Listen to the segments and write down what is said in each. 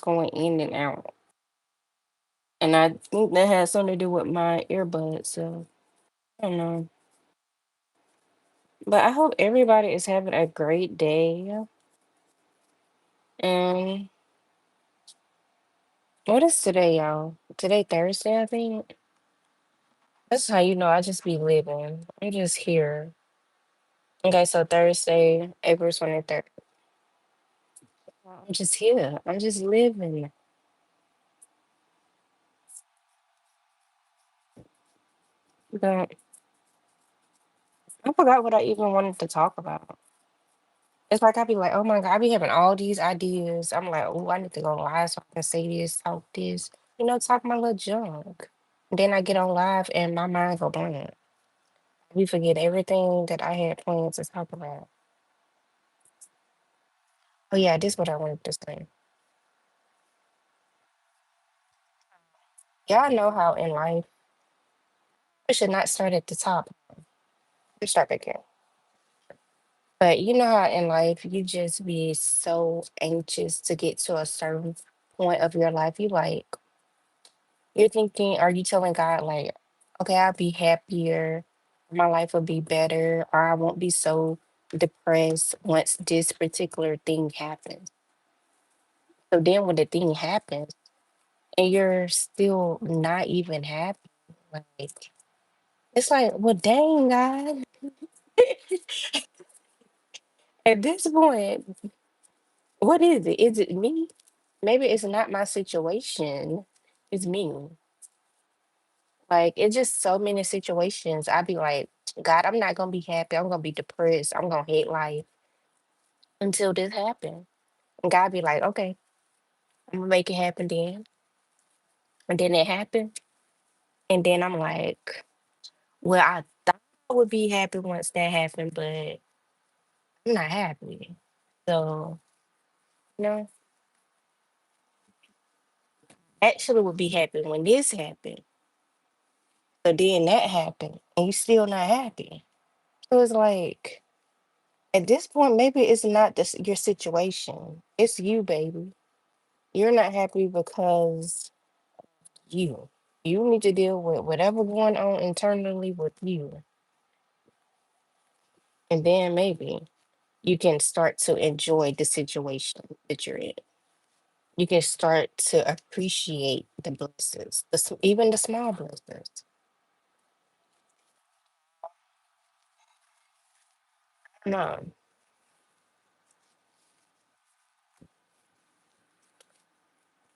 going in and out. And I think that has something to do with my earbuds. So I don't know. But I hope everybody is having a great day. And what is today, y'all? Today, Thursday, I think. That's how you know I just be living. I'm just here. Okay, so Thursday, April 23rd. I'm just here. I'm just living. But I forgot what I even wanted to talk about. It's like I be like, oh my God, I be having all these ideas. I'm like, oh, I need to go live so I can say this, talk this, talk my little junk. Then I get on live and my mind go blank. We forget everything that I had planned to talk about. Oh yeah, this is what I wanted to say. Y'all know how in life we should not start at the top. We start back here. But you know how in life you just be so anxious to get to a certain point of your life. You like you're thinking, are you telling God like, okay, I'll be happier, my life will be better, or I won't be so depressed once this particular thing happens. So then when the thing happens and you're still not even happy, like it's like, well dang God. At this point, what is it? Is it me? Maybe it's not my situation. It's me. Like it's just so many situations. I'd be like, God, I'm not gonna be happy. I'm gonna be depressed. I'm gonna hate life until this happens. And God be like, okay, I'm gonna make it happen then. And then it happened. And then I'm like, well, I thought I would be happy once that happened, but I'm not happy. So, you know, actually would be happy when this happened. So then that happened and you still not happy. So it's like at this point, maybe it's not this your situation. It's you, baby. You're not happy because you. You need to deal with whatever going on internally with you. And then maybe you can start to enjoy the situation that you're in. You can start to appreciate the blessings, even the small blessings. No,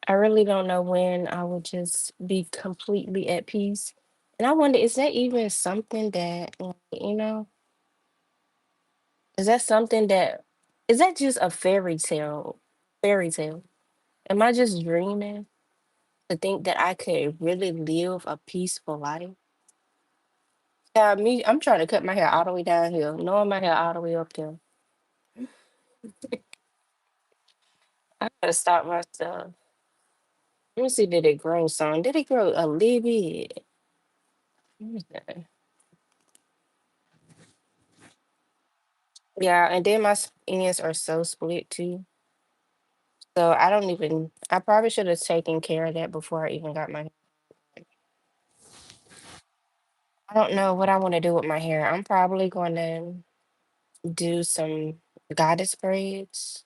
I really don't know when I would just be completely at peace. And I wonder, is that even something that, is that something that, is that just a fairy tale? Fairy tale? Am I just dreaming to think that I could really live a peaceful life? Yeah, me, I'm trying to cut my hair all the way down here, knowing my hair all the way up there. I gotta stop myself. Let me see, did it grow some? Did it grow a little bit? Let me see. Yeah, and then my ends are so split too. So I don't even, I probably should have taken care of that before I even got my, I don't know what I want to do with my hair. I'm probably going to do some goddess braids,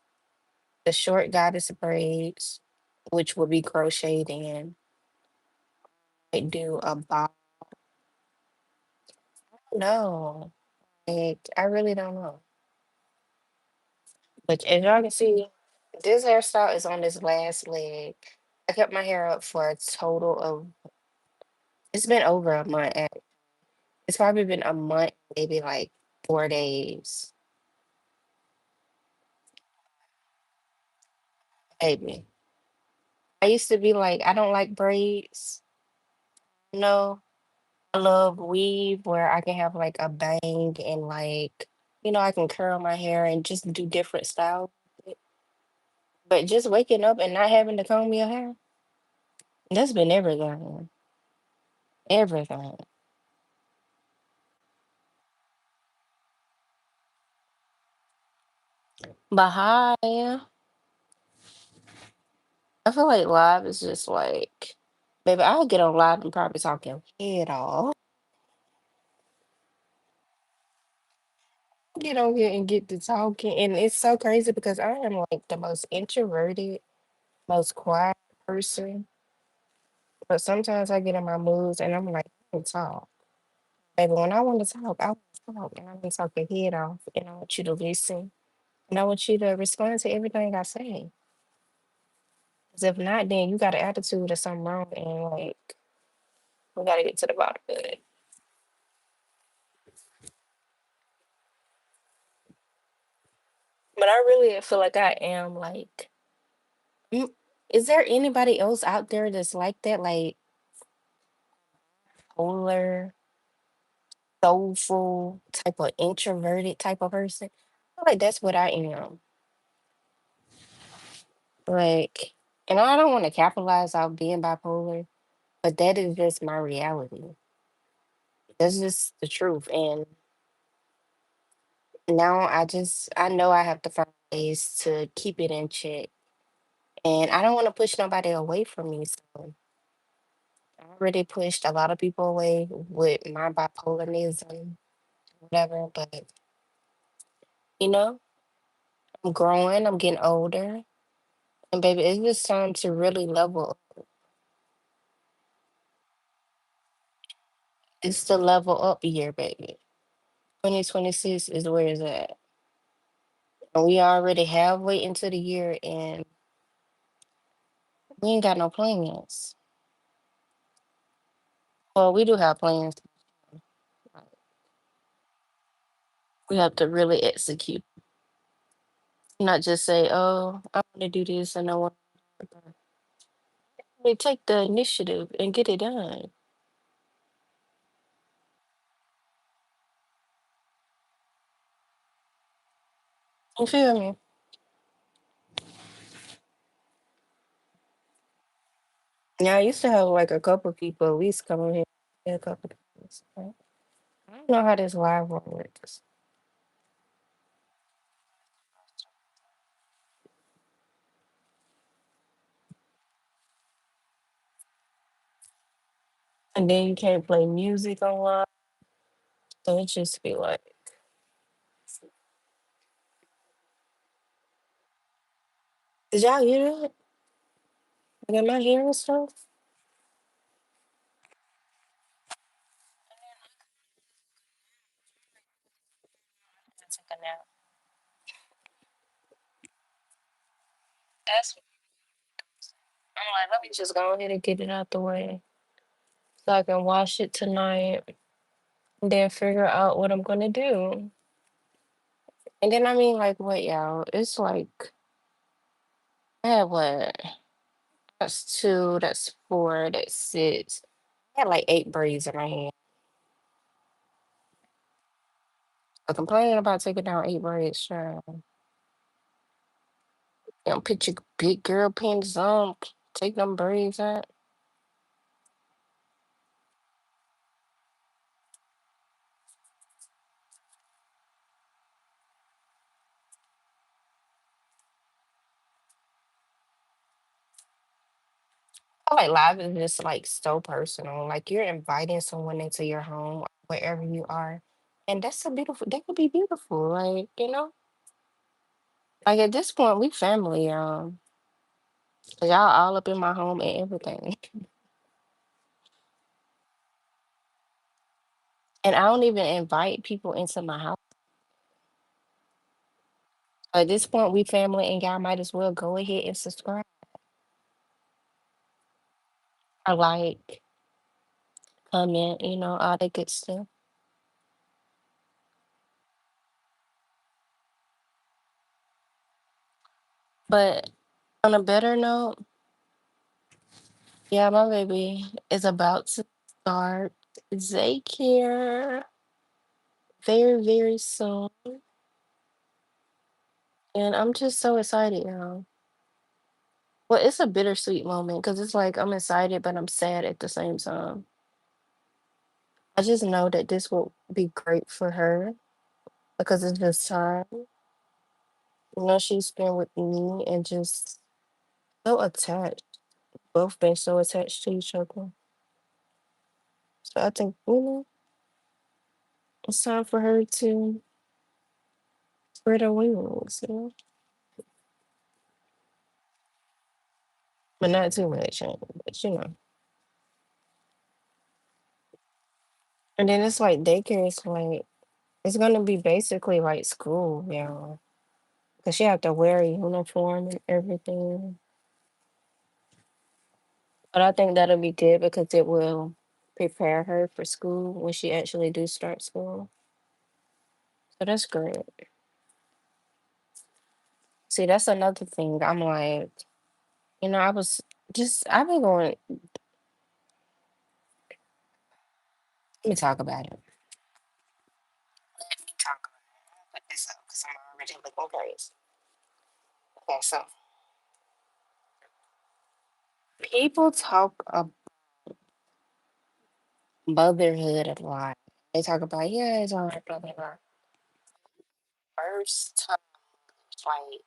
the short goddess braids, which will be crocheted in. I do a bob. No, like, I really don't know. But as y'all can see, this hairstyle is on this last leg. I kept my hair up for a total of, it's been over a month. It's probably been a month, maybe like 4 days. Maybe. I used to be like, I don't like braids. No, I love weave where I can have like a bang and like, I can curl my hair and just do different styles. But just waking up and not having to comb your hair, that's been everything. Everything. But hi, I feel like live is just like, baby, I'll get on live and probably talk your head off. Get on here and get to talking. And it's so crazy because I am like the most introverted, most quiet person. But sometimes I get in my moods and I'm like, I can talk. Baby, when I want to talk, I want to talk. And I want to talk your head off. And I want you to listen. And I want you to respond to everything I say. Because if not, then you got an attitude or something wrong. And like, we got to get to the bottom of it. But I really feel like I am like, mm, is there anybody else out there that's like that? Like, polar, soulful, type of introverted type of person? I feel like that's what I am. Like, and I don't want to capitalize out being bipolar, but that is just my reality. That's just the truth. And now I know I have to find ways to keep it in check. And I don't want to push nobody away from me. So I already pushed a lot of people away with my bipolarism, whatever. But, you know, I'm growing, I'm getting older. And baby, it's just time to really level up. It's the level up year, baby. 2026 is where it's at. And we already halfway into the year and we ain't got no plans. Well, we do have plans. Like, we have to really execute, not just say, "Oh, I want to do this," and I want to really take the initiative and get it done. You feel me? Yeah, I used to have like a couple people at least come in here, a couple times. Right? I don't know how this live one works. And then you can't play music online, so it just be like, did y'all hear that? Like, am I hearing stuff? I took a nap. That's I'm like, let me just go ahead and get it out the way so I can wash it tonight and then figure out what I'm gonna do. And then I mean, like, what, y'all? It's like I have what? That's two. That's four. That's six. I had like 8 braids in my hand. But complaining about taking down 8 braids, sure. You know, put your big girl panties on, take them braids out. I like live is just like so personal. Like you're inviting someone into your home, wherever you are. And that's a beautiful, that could be beautiful. Like, like at this point, we family. 'Cause y'all all up in my home and everything. And I don't even invite people into my house. At this point, we family, and y'all might as well go ahead and subscribe or like, comment, all that good stuff. But on a better note, yeah, my baby is about to start daycare very, very soon. And I'm just so excited, y'all. Well, it's a bittersweet moment because it's like I'm excited, but I'm sad at the same time. I just know that this will be great for her because it's just time. She's been with me and just So attached. Both been so attached to each other. So I think, it's time for her to spread her wings. But not too much, but. And then it's like daycare is like it's gonna be basically like school, because she have to wear a uniform and everything. But I think that'll be good because it will prepare her for school when she actually do start school. So that's great. See, that's another thing. I'm like, I was I've been going. Let me talk about it. Let me talk about it. I'll put this up because I'm already looking crazy. Okay, so people talk about motherhood a lot. They talk about, yeah, it's hard, blah, blah, blah. First time, like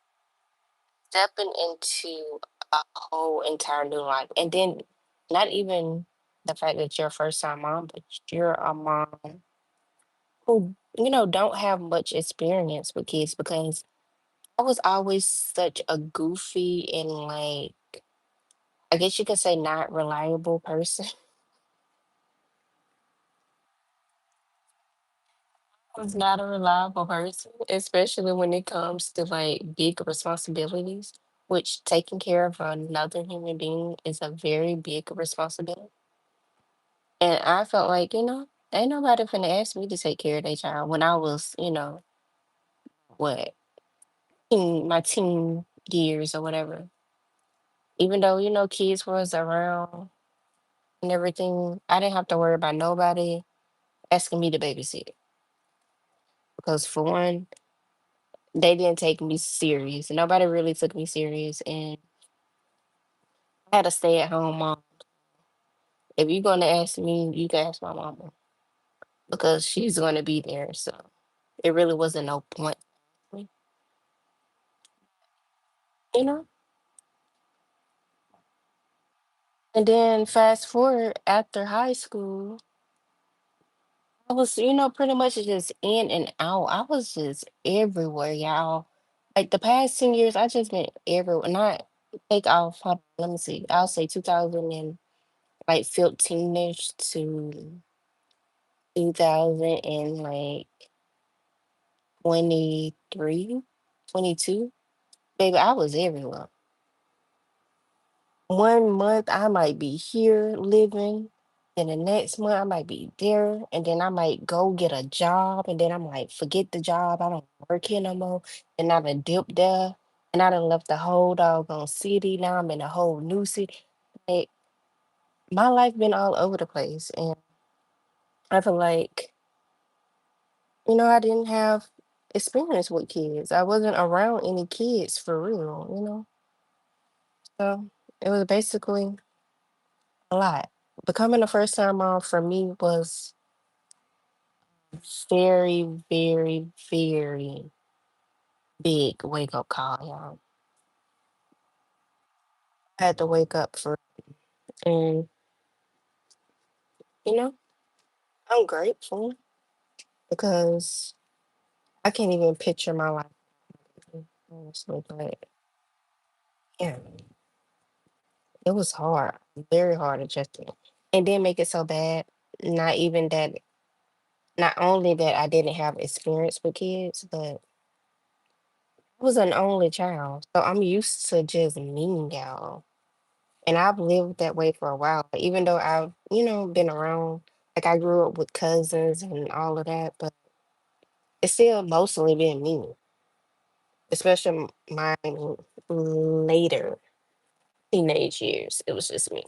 stepping into a whole entire new life. And then not even the fact that you're a first time mom, but you're a mom who, don't have much experience with kids because I was always such a goofy and like, I guess you could say not reliable person. I was not a reliable person, especially when it comes to like big responsibilities, which taking care of another human being is a very big responsibility. And I felt like, ain't nobody finna ask me to take care of their child when I was, what, in my teen years or whatever. Even though, kids was around and everything, I didn't have to worry about nobody asking me to babysit. Because for one, they didn't take me serious. Nobody really took me serious. And I had a stay at home mom. If you're gonna ask me, you can ask my mama because she's gonna be there. So it really wasn't no point, you know? And then fast forward after high school, I was, pretty much just in and out. I was just everywhere, y'all. Like the past 10 years, I just been everywhere. Not take off, let me see. I'll say 2000 and like 15ish to 2000 and like 23, 22. Baby, I was everywhere. 1 month I might be here living, then the next month I might be there, and then I might go get a job, and then I'm like, forget the job, I don't work here no more. And I done dipped there, and I done left the whole doggone city. Now I'm in a whole new city. Like my life been all over the place, and I feel like I didn't have experience with kids. I wasn't around any kids for real. So it was basically a lot. Becoming a first time mom for me was very, very, very big wake up call, y'all. I had to wake up for and you know, I'm grateful because I can't even picture my life honestly, but yeah, it was hard, very hard adjusting. And then make it so bad, not even that not only that I didn't have experience with kids, but I was an only child. So I'm used to just me, y'all. And I've lived that way for a while. Even though I've, been around, like I grew up with cousins and all of that, but it's still mostly been me, especially my later teenage years. It was just me.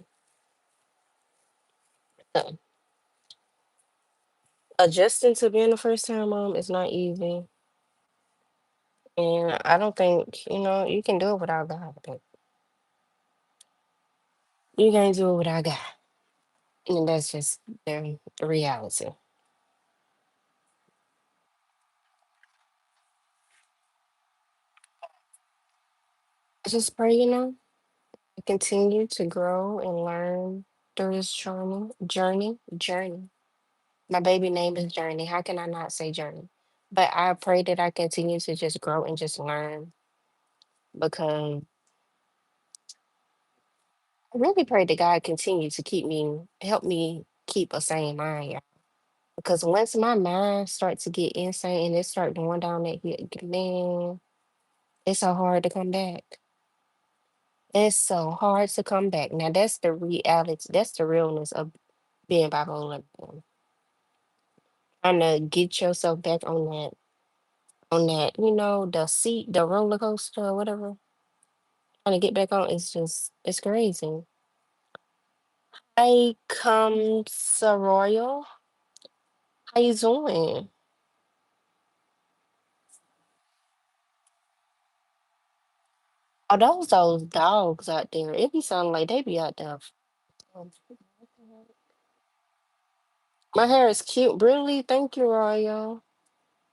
So adjusting to being a first time mom is not easy. And I don't think, you can do it without God, but you can't do it without God. And that's just the reality. I just pray, Continue to grow and learn through this journey. My baby name is Journey. How can I not say Journey? But I pray that I continue to just grow and just learn because I really pray that God continue to help me keep a sane mind, y'all. Because once my mind starts to get insane and it start going down that hill, man, it's so hard to come back. It's so hard to come back. Now that's the reality. That's the realness of being bipolar. Trying to get yourself back on that, the seat, the roller coaster or whatever. Trying to get back on is just it's crazy. Hey, come Royal. How you doing? Oh, those dogs out there. It be sounding like they be out there. Um, My hair is cute. Really? Thank you, Royal.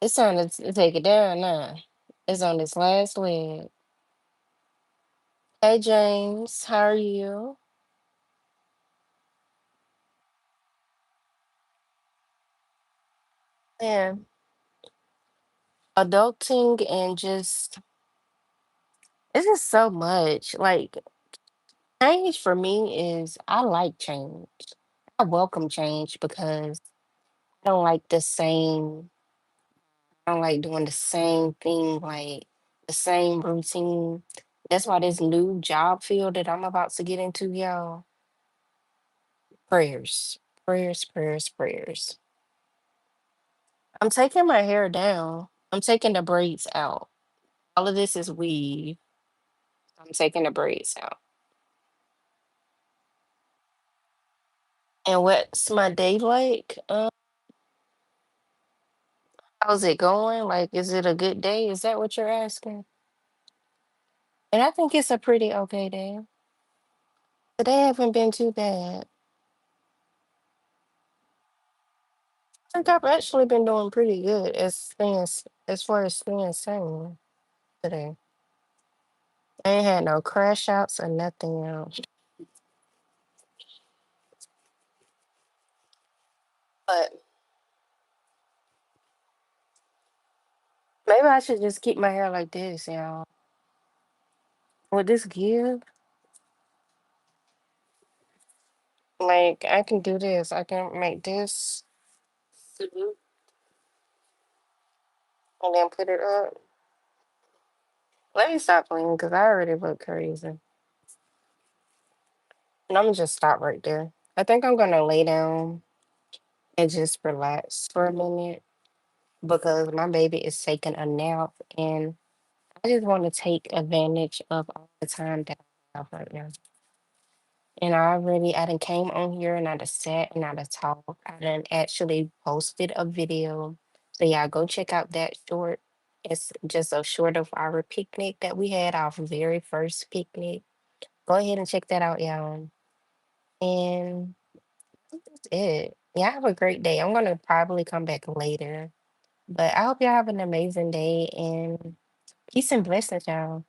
It's time to take it down now. It's on this last leg. Hey, James. How are you? Yeah. Adulting and just, it's just so much. Like, change for me is, I like change. I welcome change because I don't like I don't like doing the same thing, like the same routine. That's why this new job field that I'm about to get into, y'all, prayers, prayers. I'm taking my hair down. I'm taking the braids out. All of this is weave. I'm taking the braids out. And what's my day like? How's it going? Like, is it a good day? Is that what you're asking? And I think it's a pretty okay day. Today haven't been too bad. I think I've actually been doing pretty good as far as staying sane today. I ain't had no crash outs or nothing else. But maybe I should just keep my hair like this, y'all. Would this give? Like I can do this. I can make this and then put it up. Let me stop playing because I already look crazy. And I'm gonna just stop right there. I think I'm gonna lay down and just relax for a minute because my baby is taking a nap and I just want to take advantage of all the time that I have right now. And I done came on here and I done sat and I done talked. I done actually posted a video. So yeah, go check out that short. It's just a short of our picnic that we had, our very first picnic. Go ahead and check that out, y'all. And that's it. Yeah, have a great day. I'm gonna probably come back later. But I hope y'all have an amazing day and peace and blessings, y'all.